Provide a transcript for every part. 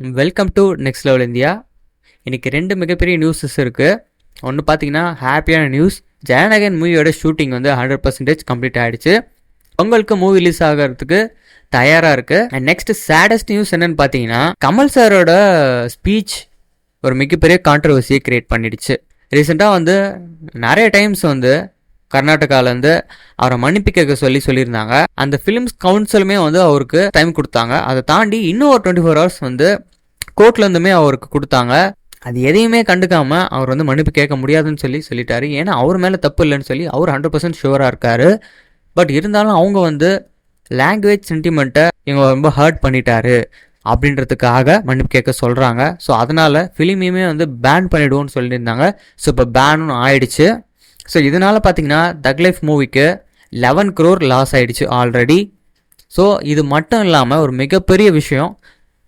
Welcome to next level India. இன்றைக்கி 2 மிகப்பெரிய newses இருக்குது. ஒன்று பார்த்தீங்கன்னா ஹாப்பியான நியூஸ், ஜனநாயகன் மூவியோட ஷூட்டிங் வந்து 100% கம்ப்ளீட் ஆகிடுச்சு. உங்களுக்கு மூவி ரிலீஸ் ஆகிறதுக்கு தயாராக இருக்குது. அண்ட் நெக்ஸ்ட் சேடஸ்ட் நியூஸ் என்னென்னு பார்த்தீங்கன்னா, கமல் சாரோட ஸ்பீச் ஒரு மிகப்பெரிய கான்ட்ரவர்சியை க்ரியேட் பண்ணிடுச்சு. ரீசெண்டாக வந்து நிறைய டைம்ஸ் வந்து கர்நாடகாவிலேருந்து அவரை மன்னிப்பு கேட்க சொல்லியிருந்தாங்க. அந்த ஃபிலிம்ஸ் கவுன்சிலுமே வந்து அவருக்கு டைம் கொடுத்தாங்க. அதை தாண்டி இன்னும் ஒரு 24 hours வந்து கோர்ட்லேருந்துமே அவருக்கு கொடுத்தாங்க. அது எதையுமே கண்டுக்காமல் அவர் வந்து மன்னிப்பு கேட்க முடியாதுன்னு சொல்லிட்டாரு. ஏன்னா அவர் மேலே தப்பு இல்லைன்னு சொல்லி அவர் 100% ஷுவராக இருக்கார். பட் இருந்தாலும் அவங்க வந்து லாங்குவேஜ் சென்டிமெண்ட்டை இவங்க ரொம்ப ஹர்ட் பண்ணிட்டாரு அப்படின்றதுக்காக மன்னிப்பு கேட்க சொல்கிறாங்க. ஸோ அதனால் ஃபிலிமையுமே வந்து பேன் பண்ணிவிடுவோன்னு சொல்லியிருந்தாங்க. ஸோ இப்போ பேனும் ஆயிடுச்சு. ஸோ இதனால் பார்த்தீங்கன்னா தக் லைஃப் மூவிக்கு 11 crore லாஸ் ஆகிடுச்சு ஆல்ரெடி. ஸோ இது மட்டும் இல்லாமல் ஒரு மிகப்பெரிய விஷயம்,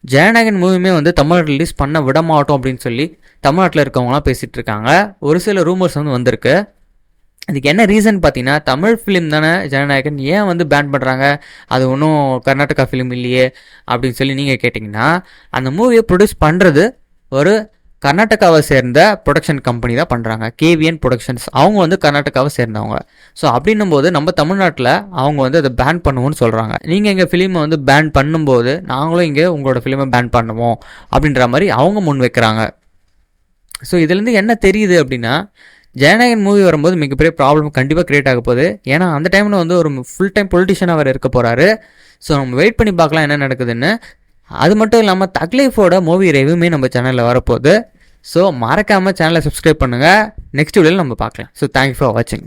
ஜனநாயகன் மூவியுமே வந்து தமிழ்நாட்டில் ரிலீஸ் பண்ண விட மாட்டோம் அப்படின்னு சொல்லி தமிழ்நாட்டில் இருக்கவங்களாம் பேசிகிட்டு இருக்காங்க. ஒரு சில ரூமர்ஸ் வந்து வந்திருக்கு. அதுக்கு என்ன ரீசன் பார்த்தீங்கன்னா, தமிழ் ஃபிலிம் தானே ஜனநாயகன், ஏன் வந்து பேன் பண்ணுறாங்க, அது ஒன்றும் கர்நாடகா ஃபிலிம் இல்லையே அப்படின்னு சொல்லி நீங்கள் கேட்டிங்கன்னா, அந்த மூவியை ப்ரொடியூஸ் பண்ணுறது ஒரு கர்நாடகாவை சேர்ந்த ப்ரொடக்ஷன் கம்பெனி தான் பண்ணுறாங்க, கேவிஎன் ப்ரொடக்ஷன்ஸ். அவங்க வந்து கர்நாடகாவை சேர்ந்தவங்க. ஸோ அப்படின்னும் போது நம்ம தமிழ்நாட்டில் அவங்க வந்து அதை பேன் பண்ணுவோம்னு சொல்கிறாங்க. நீங்கள் எங்கள் ஃபிலிமை வந்து பேன் பண்ணும்போது நாங்களும் இங்கே உங்களோட ஃபிலிமை பேன் பண்ணுவோம் அப்படின்ற மாதிரி அவங்க முன் வைக்கிறாங்க. ஸோ இதுலேருந்து என்ன தெரியுது அப்படின்னா, ஜனநாயகன் மூவி வரும்போது மிகப்பெரிய ப்ராப்ளம் கண்டிப்பாக க்ரியேட் ஆக போகுது. ஏன்னா அந்த டைமில் வந்து ஒரு ஃபுல் டைம் பொலிட்டிஷியனாக அவர் இருக்க போகிறாரு. ஸோ நம்ம வெயிட் பண்ணி பார்க்கலாம் என்ன நடக்குதுன்னு. அது மட்டும் இல்லாமல் தக் லைஃபோட மூவி ரிவ்யூமே நம்ம சேனலில் வரப்போகுது. ஸோ மறக்காமல் சேனலை சப்ஸ்கிரைப் பண்ணுங்கள். நெக்ஸ்ட் வீடியோவில் நம்ம பார்க்கலாம். ஸோ தேங்க்யூ ஃபார் வாட்சிங்.